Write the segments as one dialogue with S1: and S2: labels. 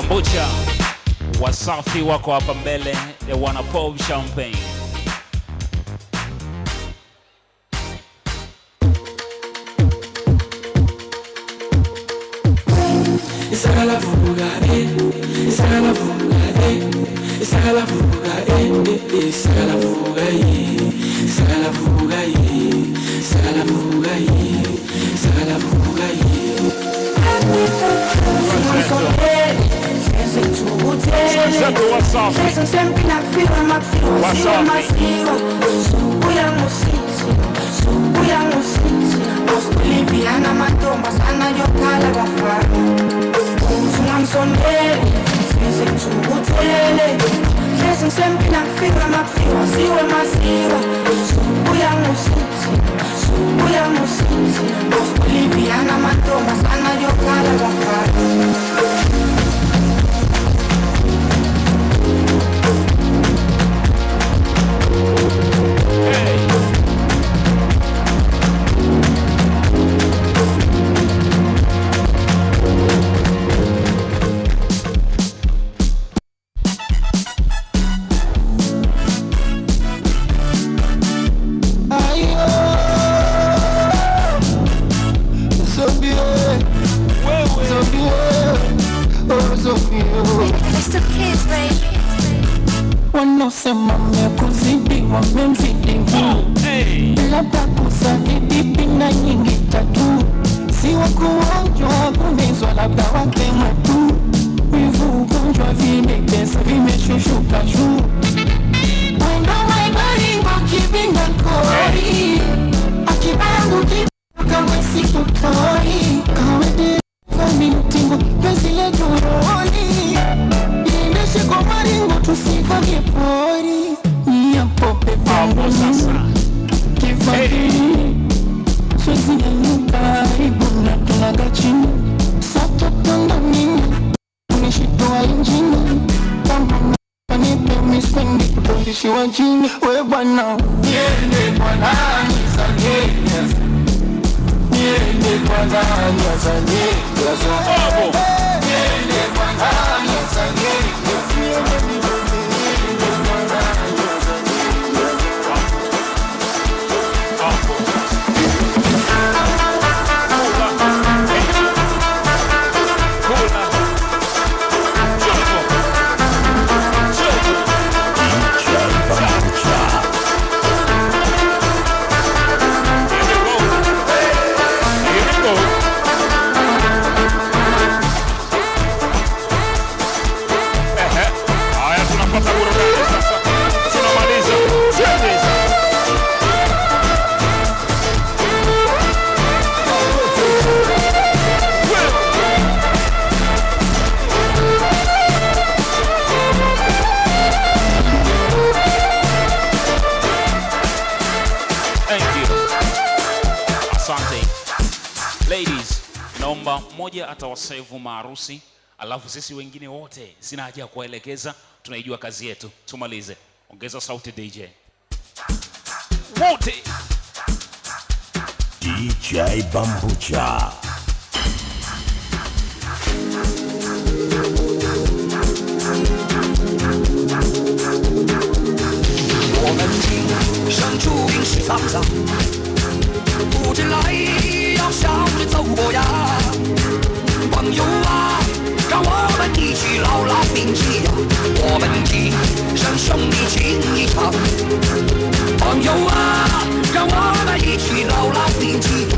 S1: Bambucha Wasafi wako hapa mbele, they wanna pop champagne.
S2: Isagala fuga, isagala fuga, isagala fuga, isagala fuga, isagala fuga, isagala fuga, isagala fuga.
S3: Sesem sempre na fila, Subuya musisi, Boliviana matomba sana yokala bafana. Ungamsondeli, sesem tubutele. Sesem sempre na fila, siwe masiwa. Subuya musisi, Boliviana matomba sana yokala bafana.
S2: Wanosema mekuzidi wamemzidi labda kuzadi na nyingi tatu, si wakuonjwa kunizwa labda wakemwe tu, wivu ugonjwa vimekesa vimeshushuka juu. Wendo waibaringo kibinga kori akibangu kibuka mwesi kutori kawede fami mtingo pezi letu roli iendeshe kwa maringo tusifage pori niyapope pangu kifadini swezi ya nyuka ibuna tunaga chini sato tanda nini unishitoa injini kama nipe mispendi kutondishi wa jini we bwana niende kwa nani sanyezi niende kwa nani sanyezi niende kwa nani sanyezi
S1: Mmoja atawasevu maarusi, alafu sisi wengine wote sina haja kuelekeza, tunaijua kazi yetu. Tumalize. Ongeza sauti DJ. Wote.
S4: DJ Bambucha.
S5: 我们今生注定是沧桑，不知来要笑着走过呀。朋友啊，让我们一起牢牢铭记呀，我们今生兄弟情一场。朋友啊，让我们一起牢牢铭记呀，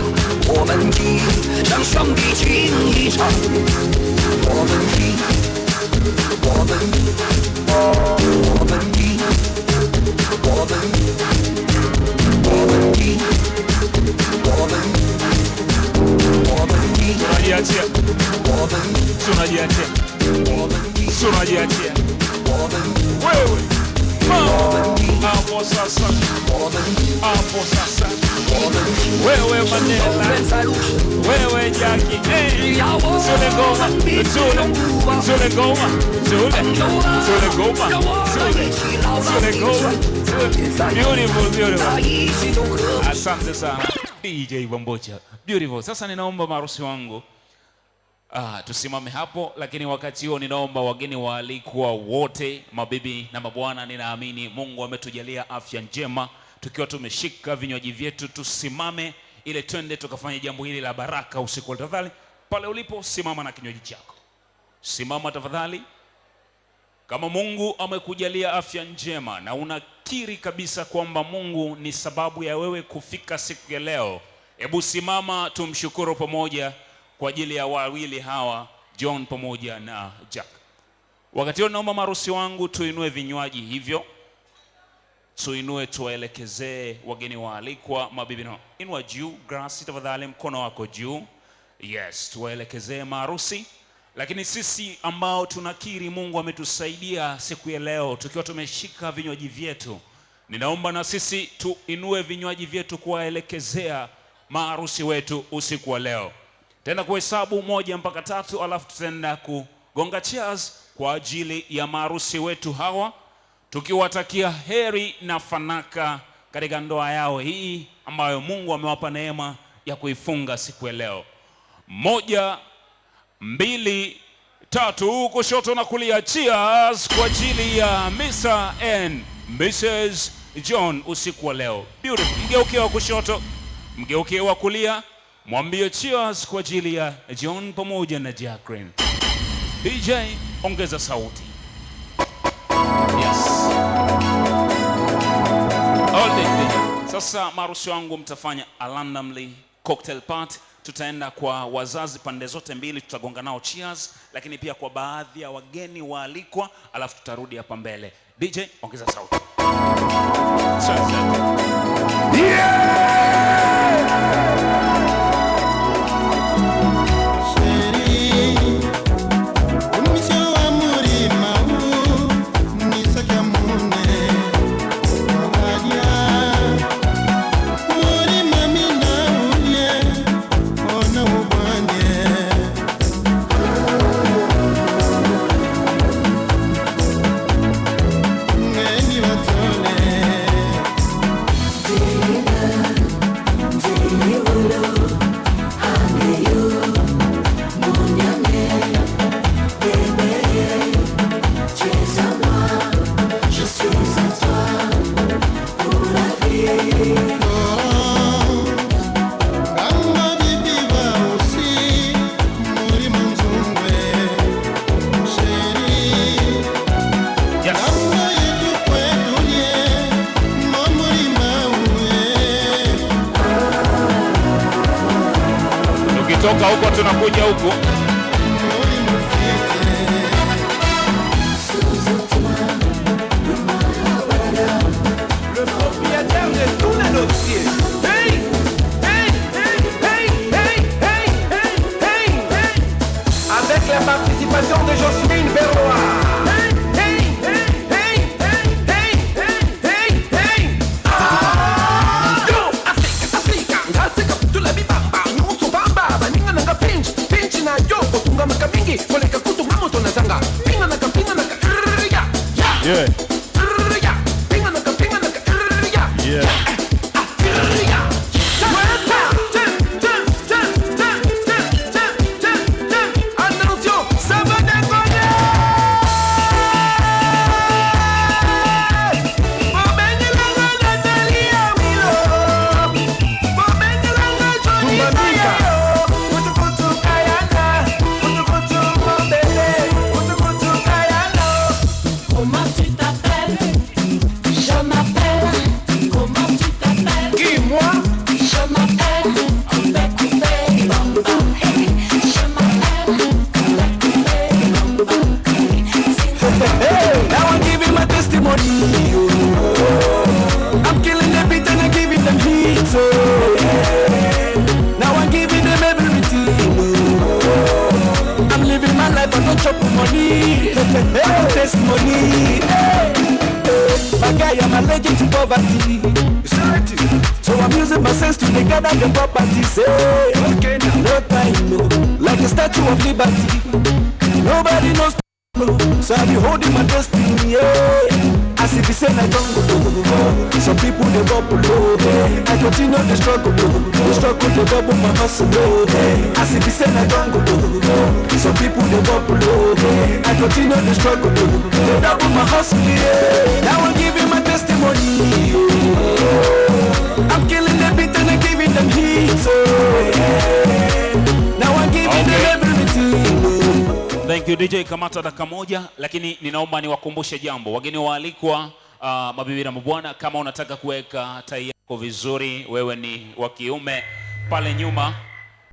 S5: 我们今生兄弟情一场。我们今，我们今。我们一，tunajiachia,
S1: wewe hapo sasa, wewe Mandela, wewe Jackie, zule ngoma, beautiful. Asante sana DJ Bambucha, beautiful. Sasa ninaomba marusi wangu Tusimame hapo, lakini wakati huo ninaomba wageni waalikwa wote, mabibi na mabwana, ninaamini Mungu ametujalia afya njema, tukiwa tumeshika vinywaji vyetu, tusimame ile twende tukafanya jambo hili la baraka usiku. Tafadhali pale ulipo simama na kinywaji chako. Simama tafadhali. Kama Mungu amekujalia afya njema na unakiri kabisa kwamba Mungu ni sababu ya wewe kufika siku ya leo, hebu simama tumshukuru pamoja kwa ajili ya wawili hawa, John pamoja na Jack. Wakati huo naomba marusi wangu tuinue vinywaji hivyo. Tuinue, tuwaelekezee wageni waalikwa, mabibi na inua juu. Grace tafadhali mkono wako juu. Yes, tuwaelekezee marusi. Lakini sisi ambao tunakiri Mungu ametusaidia siku ya leo tukiwa tumeshika vinywaji vyetu, ninaomba na sisi tuinue vinywaji vyetu kuwaelekezea maharusi wetu usiku wa leo. Tena kuhesabu 1 mpaka 3, alafu tutaenda kugonga cheers kwa ajili ya maharusi wetu hawa, tukiwatakia heri na fanaka katika ndoa yao hii ambayo Mungu amewapa neema ya kuifunga siku ya leo. 1, 2, 3, kushoto na kulia. Cheers kwa ajili ya Mr. and Mrs. John usiku wa leo. Beautiful. Mgeukie wa kushoto, mgeukie wa kulia, mwambie cheers kwa ajili ya John pamoja na Jacqueline. DJ, ongeza sauti. Yes. All day. Sasa marusi wangu mtafanya a randomly cocktail party. Tutaenda kwa wazazi pande zote mbili, tutagonga nao cheers, lakini pia kwa baadhi ya wageni waalikwa, alafu tutarudi hapa mbele. DJ, ongeza sauti. Toka huko tunakuja huko.
S6: Le propriétaire de tout le dossier. Hey! Hey! Hey! Hey! Hey! Hey! Hey! Hey! Hey! Avec la participation de Jocelyne Berrois. Hey! Hey! Hey! Hey! Hey! Hey! Hey! Hey! Ah! Yo! Africa, Africa, tu la bibamba, nyuso bamba, baninga nanga pinch na yo, kutunga makamingi, koleka kutu mamoto na zanga. Pinga naka yeah. Testimony. My guy, I'm allergic to poverty. So I'm using my sense to gather the properties. Okay, no time, no. Like a Statue of Liberty. Nobody knows, no. So I'll be holding my destiny.
S2: I see the same I don't go. Some people they bubble low. I continue the struggle. The struggle they double my hustle. I see the same I don't go. Some people they bubble low. I continue the struggle. They double my hustle. Now I'm giving my testimony. I'm killing the beat and I'm giving them heat. Now I'm giving them everything.
S1: Thank you DJ, kamata dakika moja, lakini ninaomba niwakumbushe jambo. Wageni waalikwa, mabibi na mabwana, kama unataka kuweka tai yako vizuri, wewe ni wa kiume, pale nyuma